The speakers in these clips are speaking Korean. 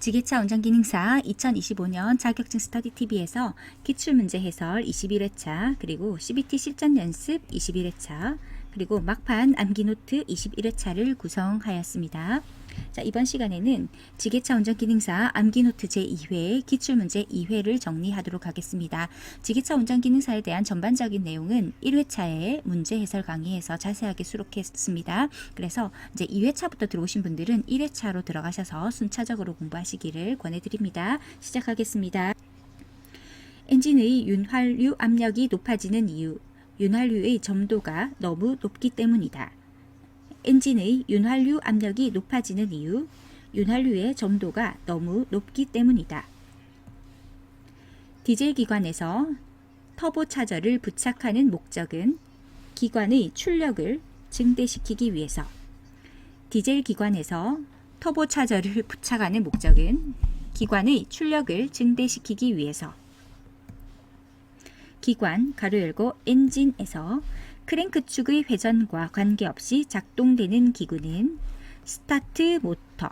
지게차 운전기능사 2025년 자격증 스터디TV에서 기출문제 해설 21회차, 그리고 CBT 실전 연습 21회차, 그리고 막판 암기노트 21회차를 구성하였습니다. 자, 이번 시간에는 지게차 운전기능사 암기노트 제2회 기출문제 2회를 정리하도록 하겠습니다. 지게차 운전기능사에 대한 전반적인 내용은 1회차의 문제 해설 강의에서 자세하게 수록했습니다. 그래서 이제 2회차부터 들어오신 분들은 1회차로 들어가셔서 순차적으로 공부하시기를 권해드립니다. 시작하겠습니다. 엔진의 윤활유 압력이 높아지는 이유, 윤활유의 점도가 너무 높기 때문이다. 엔진의 윤활유 압력이 높아지는 이유, 윤활유의 점도가 너무 높기 때문이다. 디젤 기관에서 터보차저를 부착하는 목적은 기관의 출력을 증대시키기 위해서. 디젤 기관에서 터보차저를 부착하는 목적은 기관의 출력을 증대시키기 위해서. 기관 가로 열고 엔진에서 크랭크 축의 회전과 관계없이 작동되는 기구는 스타트 모터.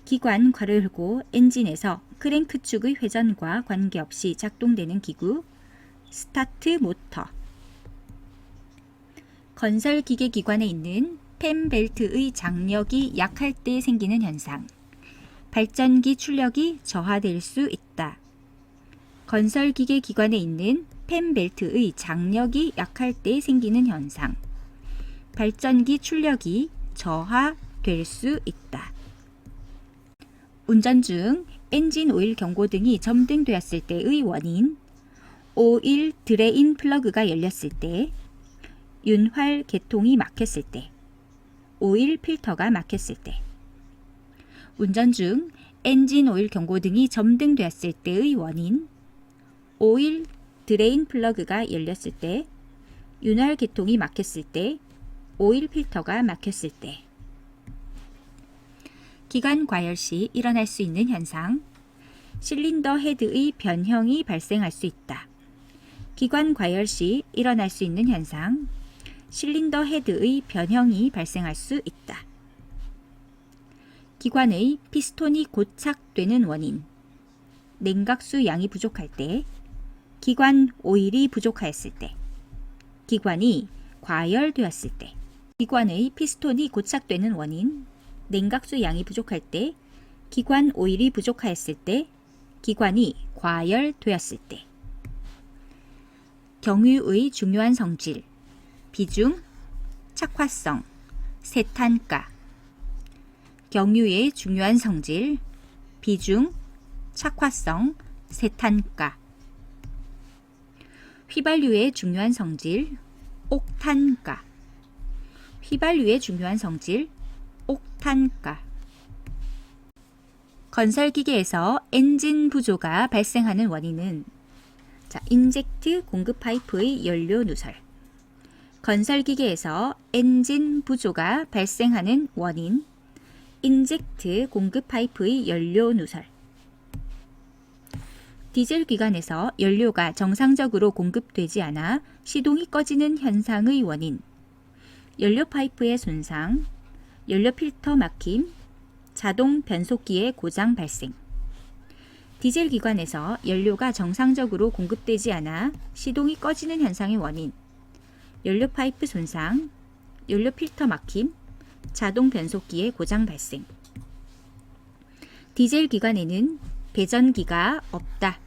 기관 괄호 열고 엔진에서 크랭크 축의 회전과 관계없이 작동되는 기구 스타트 모터. 건설 기계 기관에 있는 펜 벨트의 장력이 약할 때 생기는 현상. 발전기 출력이 저하될 수 있다. 건설 기계 기관에 있는 펜 벨트의 장력이 약할 때 생기는 현상. 발전기 출력이 저하될 수 있다. 운전 중 엔진 오일 경고등이 점등되었을 때의 원인. 오일 드레인 플러그가 열렸을 때, 윤활 계통이 막혔을 때, 오일 필터가 막혔을 때. 운전 중 엔진 오일 경고등이 점등되었을 때의 원인. 오일 드레인 플러그가 열렸을 때, 윤활 계통이 막혔을 때, 오일 필터가 막혔을 때. 기관 과열 시 일어날 수 있는 현상. 실린더 헤드의 변형이 발생할 수 있다. 기관 과열 시 일어날 수 있는 현상. 실린더 헤드의 변형이 발생할 수 있다. 기관의 피스톤이 고착되는 원인. 냉각수 양이 부족할 때, 기관 오일이 부족하였을 때, 기관이 과열되었을 때. 기관의 피스톤이 고착되는 원인. 냉각수 양이 부족할 때, 기관 오일이 부족하였을 때, 기관이 과열되었을 때. 경유의 중요한 성질, 비중, 착화성, 세탄가. 경유의 중요한 성질, 비중, 착화성, 세탄가. 휘발유의 중요한 성질, 옥탄가. 휘발유의 중요한 성질, 옥탄가. 건설기계에서 엔진 부조가 발생하는 원인은, 자, 인젝트 공급 파이프의 연료 누설. 건설기계에서 엔진 부조가 발생하는 원인, 인젝트 공급 파이프의 연료 누설. 디젤 기관에서 연료가 정상적으로 공급되지 않아 시동이 꺼지는 현상의 원인. 연료 파이프의 손상, 연료 필터 막힘, 자동 변속기의 고장 발생. 디젤 기관에서 연료가 정상적으로 공급되지 않아 시동이 꺼지는 현상의 원인. 연료 파이프 손상, 연료 필터 막힘, 자동 변속기의 고장 발생. 디젤 기관에는 배전기가 없다.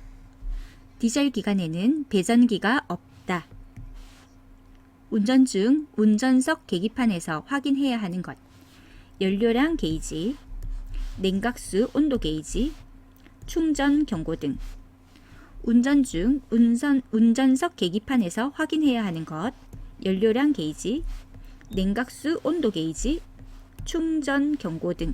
디젤 기관에는 배전기가 없다. 운전 중 운전석 계기판에서 확인해야 하는 것. 연료량 게이지, 냉각수 온도 게이지, 충전 경고등. 운전 중 운전석 계기판에서 확인해야 하는 것. 연료량 게이지, 냉각수 온도 게이지, 충전 경고등.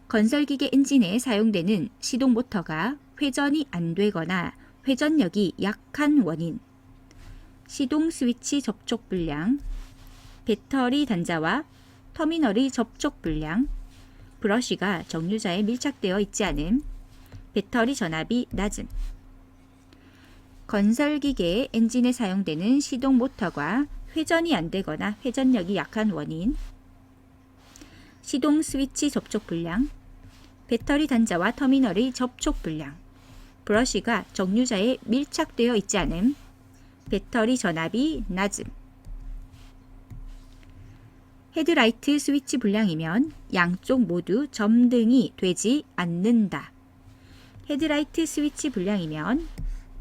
건설기계 엔진에 사용되는 시동 모터가 회전이 안 되거나 회전력이 약한 원인. 시동 스위치 접촉 불량, 배터리 단자와 터미널의 접촉 불량, 브러쉬가 정류자에 밀착되어 있지 않음, 배터리 전압이 낮음. 건설기계 엔진에 사용되는 시동 모터가 회전이 안 되거나 회전력이 약한 원인. 시동 스위치 접촉 불량, 배터리 단자와 터미널의 접촉 불량, 브러쉬가 정류자에 밀착되어 있지 않음, 배터리 전압이 낮음. 헤드라이트 스위치 불량이면 양쪽 모두 점등이 되지 않는다. 헤드라이트 스위치 불량이면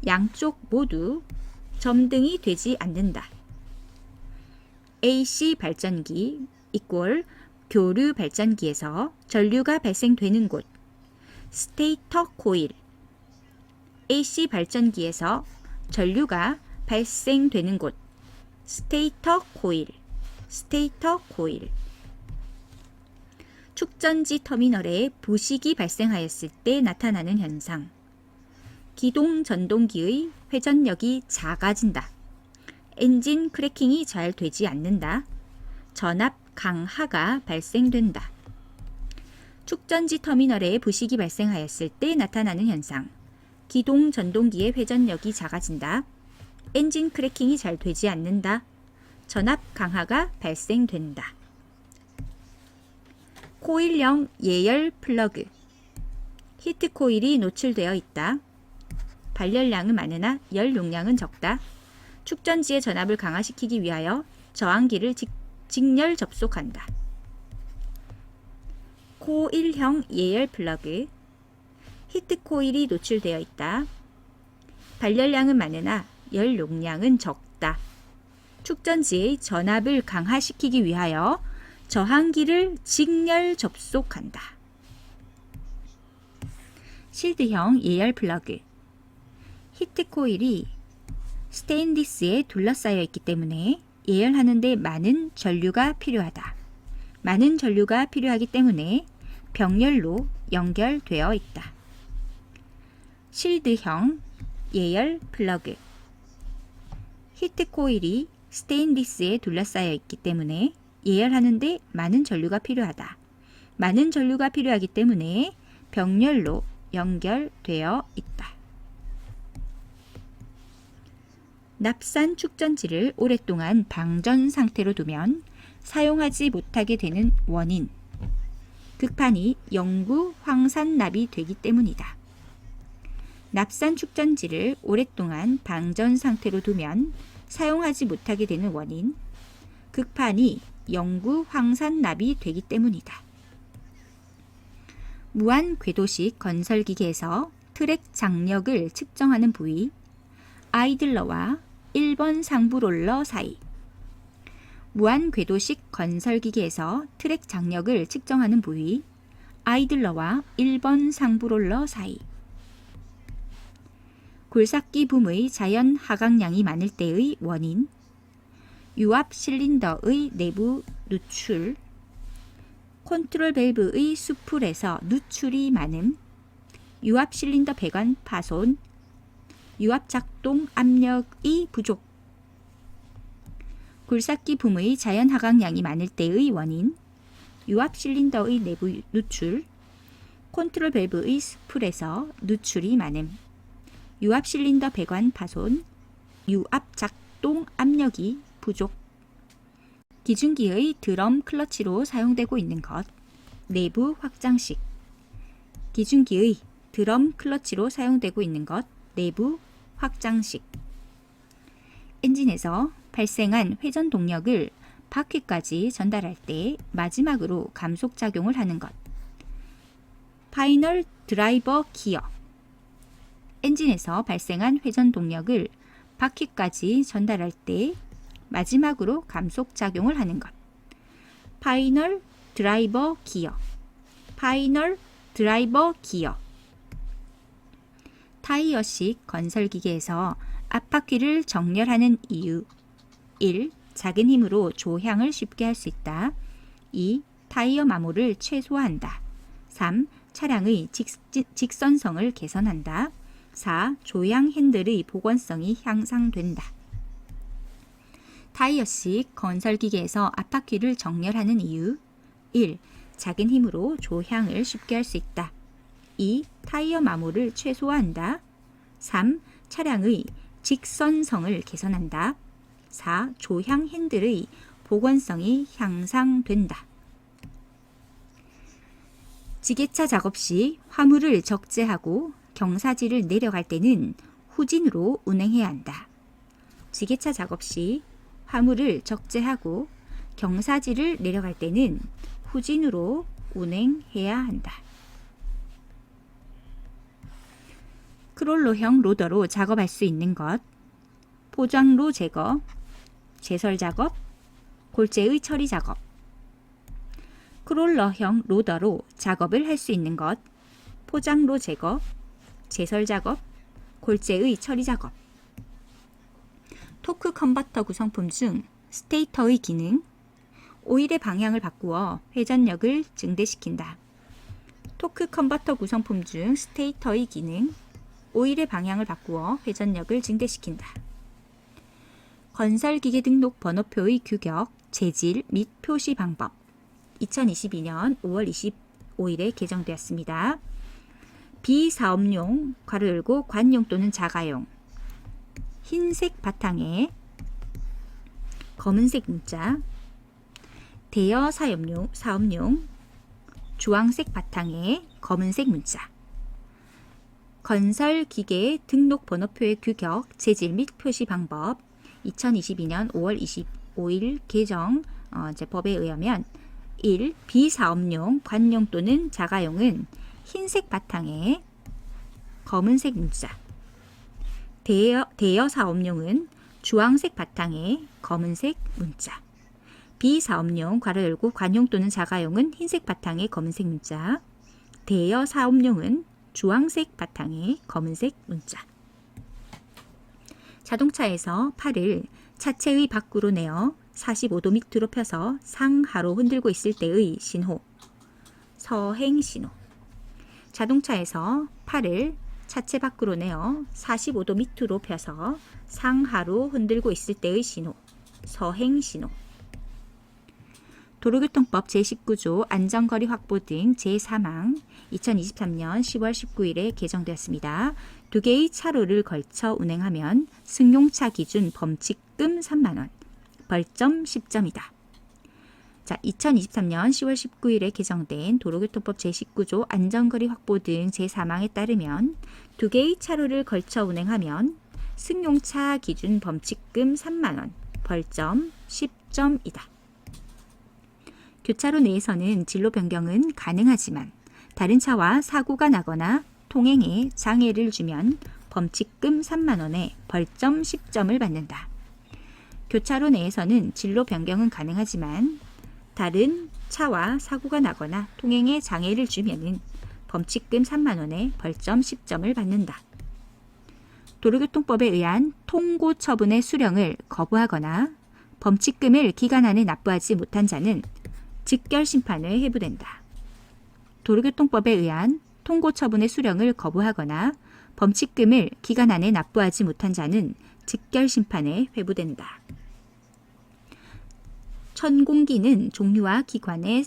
양쪽 모두 점등이 되지 않는다. AC 발전기 이꼴 교류 발전기에서 전류가 발생되는 곳, 스테이터 코일. AC 발전기에서 전류가 발생되는 곳, 스테이터 코일. 스테이터 코일. 축전지 터미널에 부식이 발생하였을 때 나타나는 현상. 기동 전동기의 회전력이 작아진다. 엔진 크래킹이 잘 되지 않는다. 전압 강하가 발생된다. 축전지 터미널에 부식이 발생하였을 때 나타나는 현상. 기동 전동기의 회전력이 작아진다. 엔진 크래킹이 잘 되지 않는다. 전압 강하가 발생된다. 코일형 예열 플러그. 히트 코일이 노출되어 있다. 발열량은 많으나 열 용량은 적다. 축전지의 전압을 강화시키기 위하여 저항기를 직렬 접속한다. 코일형 예열 플러그. 히트 코일이 노출되어 있다. 발열량은 많으나 열 용량은 적다. 축전지의 전압을 강화시키기 위하여 저항기를 직렬 접속한다. 실드형 예열 플러그. 히트 코일이 스테인리스에 둘러싸여 있기 때문에 예열하는 데 많은 전류가 필요하다. 많은 전류가 필요하기 때문에 병렬로 연결되어 있다. 실드형 예열 플러그. 히트 코일이 스테인리스에 둘러싸여 있기 때문에 예열하는 데 많은 전류가 필요하다. 많은 전류가 필요하기 때문에 병렬로 연결되어 있다. 납산 축전지를 오랫동안 방전 상태로 두면 사용하지 못하게 되는 원인. 극판이 영구 황산납이 되기 때문이다. 납산 축전지를 오랫동안 방전 상태로 두면 사용하지 못하게 되는 원인. 극판이 영구 황산납이 되기 때문이다. 무한 궤도식 건설기계에서 트랙 장력을 측정하는 부위. 아이들러와 1번 상부롤러 사이. 무한 궤도식 건설기계에서 트랙 장력을 측정하는 부위. 아이들러와 1번 상부롤러 사이. 굴삭기 붐의 자연 하강량이 많을 때의 원인. 유압 실린더의 내부 누출. 컨트롤 밸브의 수풀에서 누출이 많음. 유압 실린더 배관 파손. 유압 작동 압력의 부족. 굴삭기 붐의 자연 하강량이 많을 때의 원인. 유압 실린더의 내부 누출. 컨트롤 밸브의 수풀에서 누출이 많음. 유압 실린더 배관 파손. 유압 작동 압력이 부족. 기중기의 드럼 클러치로 사용되고 있는 것. 내부 확장식. 기중기의 드럼 클러치로 사용되고 있는 것. 내부 확장식. 엔진에서 발생한 회전 동력을 바퀴까지 전달할 때 마지막으로 감속작용을 하는 것. 파이널 드라이버 기어. 엔진에서 발생한 회전 동력을 바퀴까지 전달할 때 마지막으로 감속작용을 하는 것. 파이널 드라이버 기어. 파이널 드라이버 기어. 타이어식 건설기계에서 앞바퀴를 정렬하는 이유. 1. 작은 힘으로 조향을 쉽게 할 수 있다. 2. 타이어 마모를 최소화한다. 3. 차량의 직선성을 개선한다. 4. 조향 핸들의 복원성이 향상된다. 타이어식 건설기계에서 앞바퀴를 정렬하는 이유. 1. 작은 힘으로 조향을 쉽게 할 수 있다. 2. 타이어 마모를 최소화한다. 3. 차량의 직선성을 개선한다. 4. 조향 핸들의 복원성이 향상된다. 지게차 작업 시 화물을 적재하고 경사지를 내려갈 때는 후진으로 운행해야 한다. 지게차 작업 시 화물을 적재하고 경사지를 내려갈 때는 후진으로 운행해야 한다. 크롤러형 로더로 작업할 수 있는 것, 포장로 제거, 제설 작업, 골재의 처리 작업. 크롤러형 로더로 작업을 할 수 있는 것, 포장로 제거, 제설 작업, 골재의 처리 작업. 토크 컨버터 구성품 중 스테이터의 기능, 오일의 방향을 바꾸어 회전력을 증대시킨다. 토크 컨버터 구성품 중 스테이터의 기능, 오일의 방향을 바꾸어 회전력을 증대시킨다. 건설기계 등록 번호표의 규격, 재질 및 표시 방법. 2022년 5월 25일에 개정되었습니다. 비사업용, 괄호 열고 관용 또는 자가용, 흰색 바탕에 검은색 문자, 대여 사업용, 주황색 바탕에 검은색 문자. 건설기계 등록 번호표의 규격, 재질 및 표시 방법. 2022년 5월 25일 개정 법에 의하면 1. 비사업용, 관용 또는 자가용은 흰색 바탕에 검은색 문자. 대여 사업용은 주황색 바탕에 검은색 문자. 비사업용, 괄호 열고 관용 또는 자가용은 흰색 바탕에 검은색 문자. 대여 사업용은 주황색 바탕에 검은색 문자. 자동차에서 팔을 차체의 밖으로 내어 45도 밑으로 펴서 상하로 흔들고 있을 때의 신호, 서행 신호. 자동차에서 팔을 차체 밖으로 내어 45도 밑으로 펴서 상하로 흔들고 있을 때의 신호, 서행 신호. 도로교통법 제19조 안전거리 확보 등 제3항 2023년 10월 19일에 개정되었습니다. 두 개의 차로를 걸쳐 운행하면 승용차 기준 범칙금 3만원, 벌점 10점이다. 자, 2023년 10월 19일에 개정된 도로교통법 제19조 안전거리 확보 등 제3항에 따르면 두 개의 차로를 걸쳐 운행하면 승용차 기준 범칙금 3만원, 벌점 10점이다. 교차로 내에서는 진로 변경은 가능하지만 다른 차와 사고가 나거나 통행에 장애를 주면 범칙금 3만원에 벌점 10점을 받는다. 교차로 내에서는 진로 변경은 가능하지만 다른 차와 사고가 나거나 통행에 장애를 주면 범칙금 3만원에 벌점 10점을 받는다. 도로교통법에 의한 통고 처분의 수령을 거부하거나 범칙금을 기간 안에 납부하지 못한 자는 즉결 심판에 회부된다. 도로교통법에 의한 통고 처분의 수령을 거부하거나 범칙금을 기간 안에 납부하지 못한 자는 즉결 심판에 회부된다. 천공기는 종류와 기간에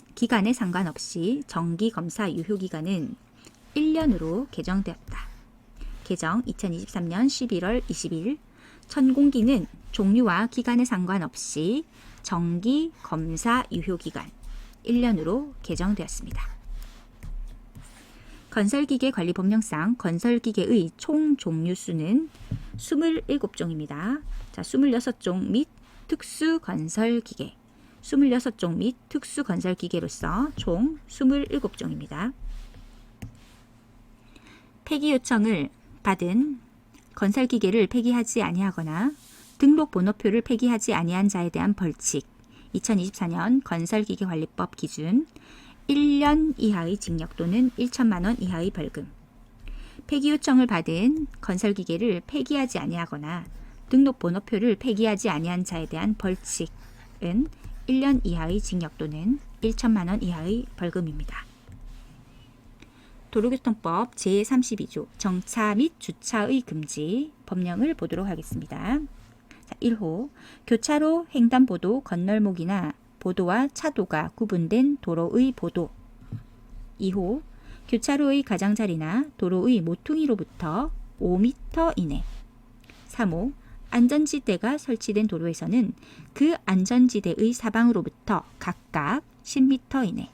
상관없이 정기검사 유효기간은 1년으로 개정되었다. 개정 2023년 11월 20일. 천공기는 종류와 기간에 상관없이 정기검사 유효기간 1년으로 개정되었습니다. 건설기계관리법령상 건설기계의 총 종류수는 27종입니다. 자, 26종 및 특수건설기계, 26종 및 특수건설기계로서 총 27종입니다. 폐기 요청을 받은 건설기계를 폐기하지 아니하거나 등록번호표를 폐기하지 아니한 자에 대한 벌칙. 2024년 건설기계관리법 기준 1년 이하의 징역 또는 1천만 원 이하의 벌금. 폐기 요청을 받은 건설기계를 폐기하지 아니하거나 등록번호표를 폐기하지 아니한 자에 대한 벌칙은 1년 이하의 징역 또는 1천만 원 이하의 벌금입니다. 도로교통법 제32조 정차 및 주차의 금지 법령을 보도록 하겠습니다. 1호 교차로 횡단보도 건널목이나 보도와 차도가 구분된 도로의 보도. 2호 교차로의 가장자리나 도로의 모퉁이로부터 5m 이내. 3호 안전지대가 설치된 도로에서는 그 안전지대의 사방으로부터 각각 10m 이내.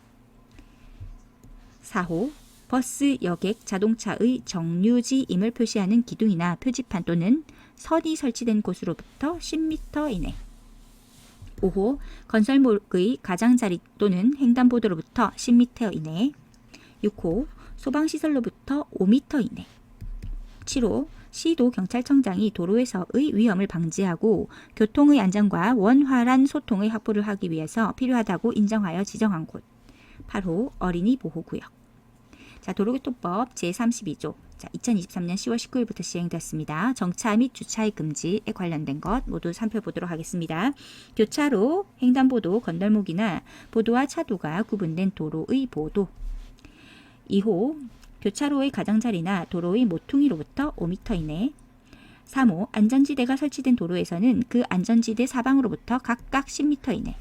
4호 버스, 여객, 자동차의 정류지임을 표시하는 기둥이나 표지판 또는 선이 설치된 곳으로부터 10m 이내. 5호 건설목의 가장자리 또는 횡단보도로부터 10m 이내. 6호 소방시설로부터 5m 이내. 7호 시도 경찰청장이 도로에서의 위험을 방지하고 교통의 안전과 원활한 소통의 확보를 하기 위해서 필요하다고 인정하여 지정한 곳. 8호 어린이 보호구역. 자, 도로교통법 제32조. 자, 2023년 10월 19일부터 시행되었습니다. 정차 및 주차의 금지에 관련된 것 모두 살펴보도록 하겠습니다. 교차로, 횡단보도, 건널목이나 보도와 차도가 구분된 도로의 보도. 2호 교차로의 가장자리나 도로의 모퉁이로부터 5m 이내. 3호 안전지대가 설치된 도로에서는 그 안전지대 사방으로부터 각각 10m 이내.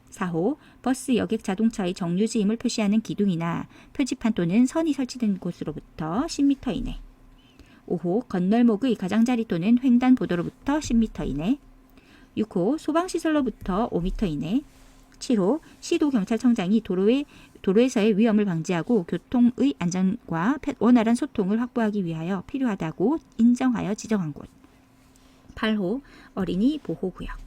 4호 버스, 여객, 자동차의 정류지임을 표시하는 기둥이나 표지판 또는 선이 설치된 곳으로부터 10m 이내. 5호 건널목의 가장자리 또는 횡단보도로부터 10m 이내. 6호 소방시설로부터 5m 이내. 7호 시도경찰청장이 도로에서의 위험을 방지하고 교통의 안전과 원활한 소통을 확보하기 위하여 필요하다고 인정하여 지정한 곳. 8호 어린이 보호구역.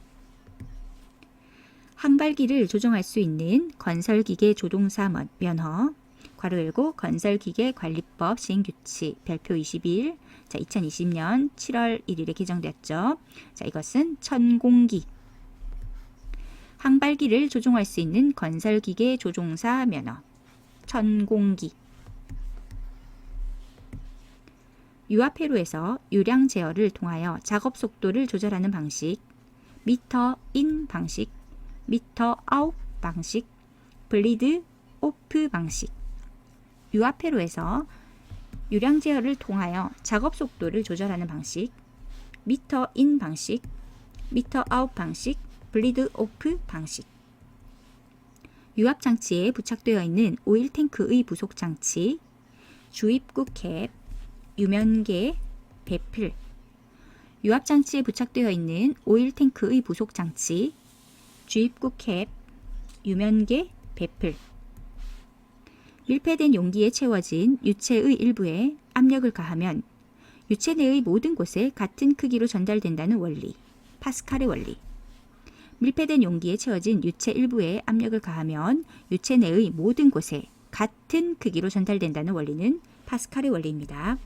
항발기를 조종할 수 있는 건설기계 조종사 면허, 괄호 열고 건설기계관리법 시행규칙 별표 21, 자 2020년 7월 1일에 개정되었죠. 자 이것은 천공기. 항발기를 조종할 수 있는 건설기계 조종사 면허, 천공기. 유압회로에서 유량 제어를 통하여 작업 속도를 조절하는 방식, 미터 인 방식, 미터 아웃 방식, 블리드 오프 방식. 유압회로에서 유량 제어를 통하여 작업 속도를 조절하는 방식, 미터 인 방식, 미터 아웃 방식, 블리드 오프 방식. 유압장치에 부착되어 있는 오일 탱크의 부속 장치, 주입구 캡, 유면계, 배필. 유압장치에 부착되어 있는 오일 탱크의 부속 장치, 주입구 캡, 유면계, 배필. 밀폐된 용기에 채워진 유체의 일부에 압력을 가하면 유체 내의 모든 곳에 같은 크기로 전달된다는 원리, 파스칼의 원리. 밀폐된 용기에 채워진 유체 일부에 압력을 가하면 유체 내의 모든 곳에 같은 크기로 전달된다는 원리는 파스칼의 원리입니다.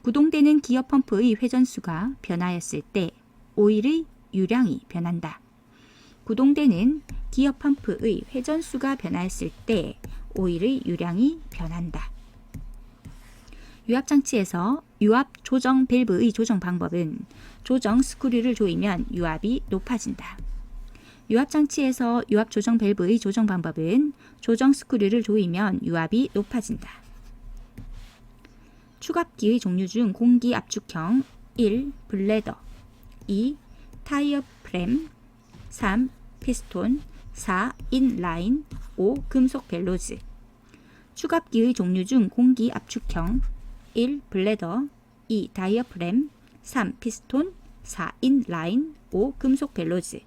구동되는 기어 펌프의 회전수가 변하였을 때 오일의 유량이 변한다. 구동되는 기어 펌프의 회전수가 변하였을 때 오일의 유량이 변한다. 유압장치에서 유압 조정 밸브의 조정 방법은 조정 스크류를 조이면 유압이 높아진다. 유압장치에서 유압 조정 밸브의 조정 방법은 조정 스크류를 조이면 유압이 높아진다. 추갑기의 종류 중 공기 압축형 1. 블레더 2. 타이어 프렘 3. 피스톤 4. 인라인 5. 금속 벨로즈. 추갑기의 종류 중 공기 압축형 1. 블레더 2. 다이어프램 3. 피스톤 4. 인라인 5. 금속 벨로즈.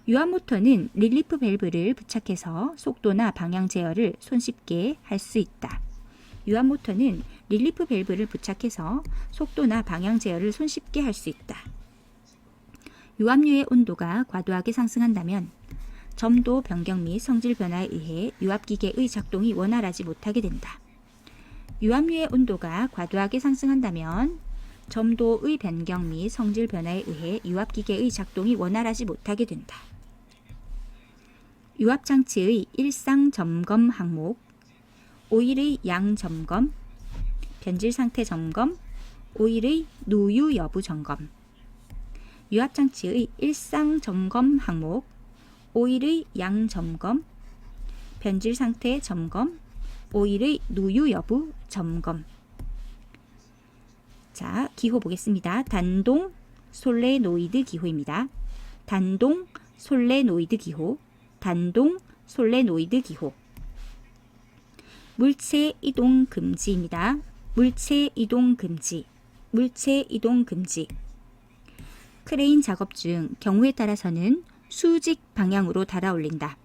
유압모터는 릴리프 밸브를 부착해서 속도나 방향 제어를 손쉽게 할 수 있다. 유압모터는 릴리프 밸브를 부착해서 속도나 방향 제어를 손쉽게 할 수 있다. 유압유의 온도가 과도하게 상승한다면 점도 변경 및 성질 변화에 의해 유압기계의 작동이 원활하지 못하게 된다. 유압유의 온도가 과도하게 상승한다면 점도의 변경 및 성질 변화에 의해 유압기계의 작동이 원활하지 못하게 된다. 유압장치의 일상 점검 항목, 오일의 양 점검, 변질 상태 점검, 오일의 누유 여부 점검. 유압장치의 일상 점검 항목, 오일의 양 점검, 변질 상태 점검, 오일의 누유 여부 점검. 자, 기호 보겠습니다. 단동 솔레노이드 기호입니다. 단동 솔레노이드 기호, 단동 솔레노이드 기호. 물체 이동 금지입니다. 물체 이동 금지, 물체 이동 금지. 크레인 작업 중 경우에 따라서는 수직 방향으로 달아 올린다.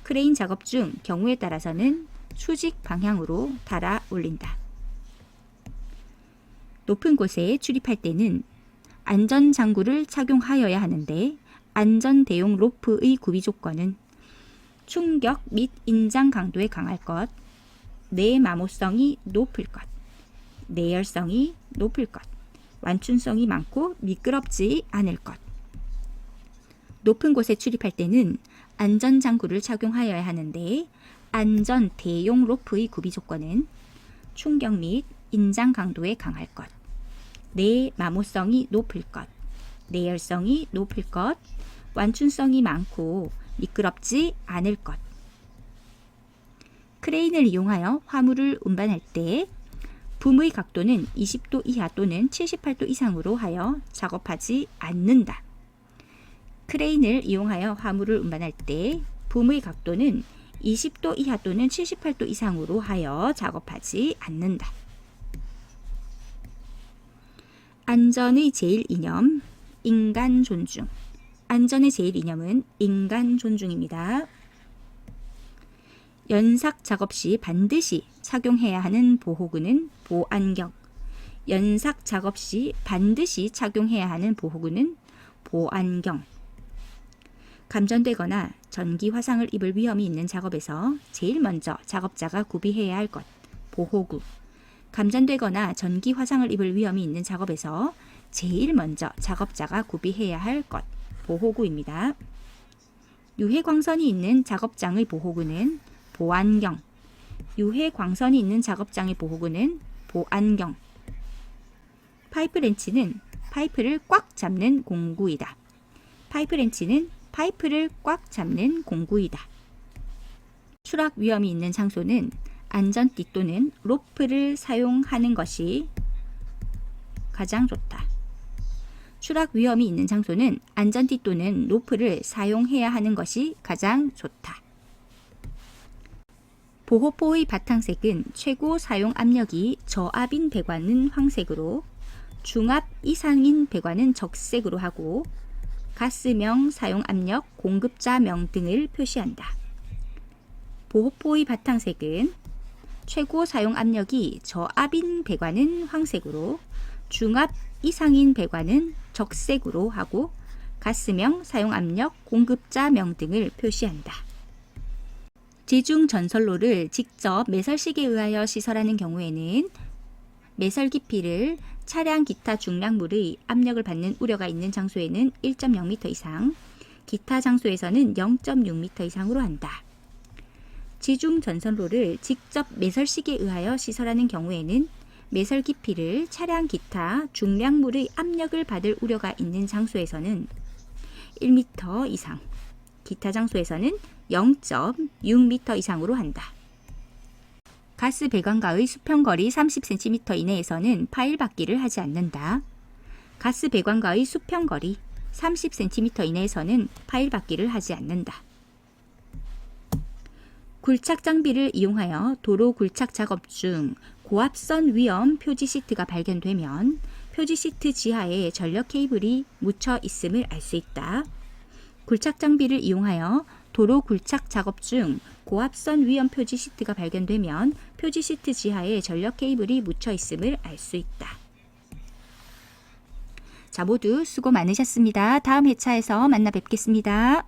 크레인 작업 중 경우에 따라서는 수직 방향으로 달아 올린다. 높은 곳에 출입할 때는 안전장구를 착용하여야 하는데 안전 대용 로프의 구비 조건은 충격 및 인장 강도에 강할 것, 내마모성이 높을 것, 내열성이 높을 것, 완충성이 많고 미끄럽지 않을 것. 높은 곳에 출입할 때는 안전장구를 착용하여야 하는데 안전 대용 로프의 구비 조건은 충격 및 인장 강도에 강할 것, 내마모성이 높을 것, 내열성이 높을 것, 완충성이 많고 미끄럽지 않을 것. 크레인을 이용하여 화물을 운반할 때 붐의 각도는 20도 이하 또는 78도 이상으로 하여 작업하지 않는다. 크레인을 이용하여 화물을 운반할 때 붐의 각도는 20도 이하 또는 78도 이상으로 하여 작업하지 않는다. 안전의 제일 이념, 인간 존중. 안전의 제일 이념은 인간 존중입니다. 연삭 작업 시 반드시 착용해야 하는 보호구는 보안경. 연삭 작업 시 반드시 착용해야 하는 보호구는 보안경. 감전되거나 전기 화상을 입을 위험이 있는 작업에서 제일 먼저 작업자가 구비해야 할 것, 보호구. 감전되거나 전기 화상을 입을 위험이 있는 작업에서 제일 먼저 작업자가 구비해야 할 것, 보호구입니다. 유해 광선이 있는 작업장의 보호구는 보안경. 유해 광선이 있는 작업장의 보호구는 보안경. 파이프 렌치는 파이프를 꽉 잡는 공구이다. 파이프 렌치는 파이프를 꽉 잡는 공구이다. 추락 위험이 있는 장소는 안전띠 또는 로프를 사용하는 것이 가장 좋다. 추락 위험이 있는 장소는 안전띠 또는 로프를 사용해야 하는 것이 가장 좋다. 보호포의 바탕색은 최고 사용 압력이 저압인 배관은 황색으로, 중압 이상인 배관은 적색으로 하고 가스명, 사용 압력, 공급자명 등을 표시한다. 보호포의 바탕색은 최고 사용 압력이 저압인 배관은 황색으로, 중압 이상인 배관은 적색으로 하고 가스명, 사용 압력, 공급자명 등을 표시한다. 지중 전선로를 직접 매설식에 의하여 시설하는 경우에는 매설 깊이를 차량 기타 중량물의 압력을 받는 우려가 있는 장소에는 1.0m 이상, 기타 장소에서는 0.6m 이상으로 한다. 지중 전선로를 직접 매설식에 의하여 시설하는 경우에는 매설 깊이를 차량 기타 중량물의 압력을 받을 우려가 있는 장소에서는 1m 이상, 기타 장소에서는 0.6m 이상으로 한다. 가스 배관과의 수평거리 30cm 이내에서는 파일 받기를 하지 않는다. 가스 배관과의 수평거리 30cm 이내에서는 파일 받기를 하지 않는다. 굴착 장비를 이용하여 도로 굴착 작업 중 고압선 위험 표지 시트가 발견되면 표지 시트 지하에 전력 케이블이 묻혀 있음을 알 수 있다. 굴착 장비를 이용하여 도로 굴착 작업 중 고압선 위험 표지 시트가 발견되면 표지 시트 지하에 전력 케이블이 묻혀 있음을 알 수 있다. 자, 모두 수고 많으셨습니다. 다음 회차에서 만나 뵙겠습니다.